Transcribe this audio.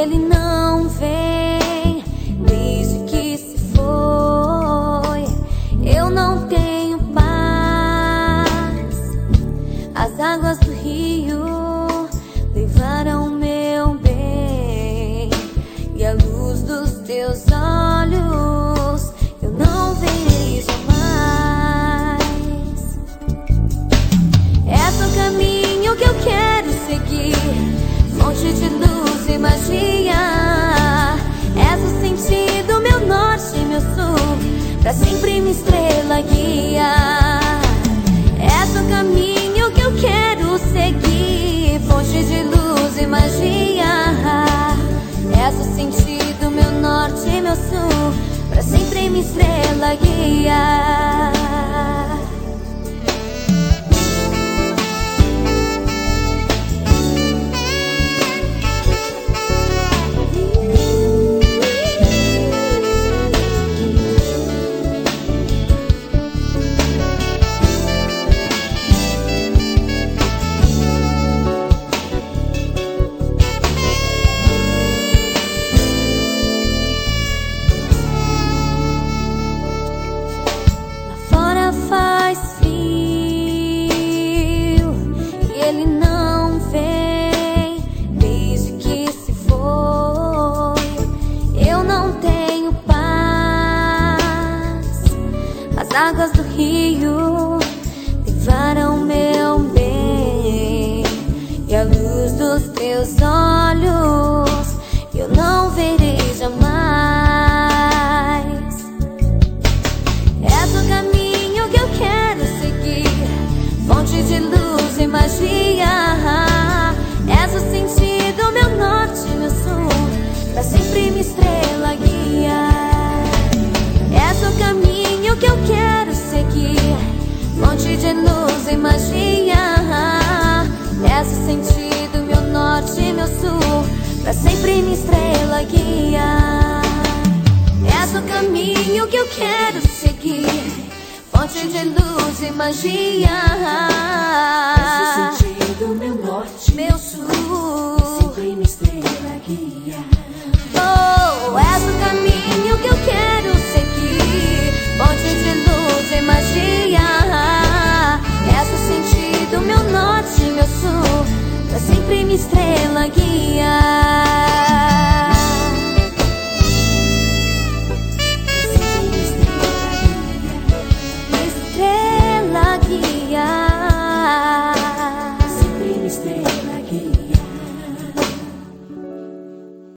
ele não vem desde que se foi. Eu não tenho paz. As águas do rio levaram meu bem, e a luz dos teus olhos eu não verei jamais. És o caminho que eu quero seguir, fonte de luz e magia. És o sentido, meu norte e meu sul, pra sempre minha estrela guia. És o caminho que eu quero seguir, fonte de luz e magia. És o sentido, meu norte e meu sul, pra sempre minha estrela guia. Faz frio e ele não vem desde que se foi. Eu não tenho paz. As águas do rio levaram meu bem, e a luz dos teus olhos eu não verei jamais. És o caminho que eu quero seguir, fonte de luz e magia. És o sentido, meu norte e meu sul, pra sempre minha estrela guia. És o caminho que eu quero seguir, fonte de luz e magia. És o sentido, meu norte e meu sul, pra sempre minha estrela guia. És o caminho que eu quero seguir, fonte de luz e magia. És o sentido, meu norte, meu sul, sempre minha estrela guia. Oh, és o caminho que eu quero seguir, fonte de luz e magia. És o sentido, meu norte e meu sul, pra sempre minha estrela guia.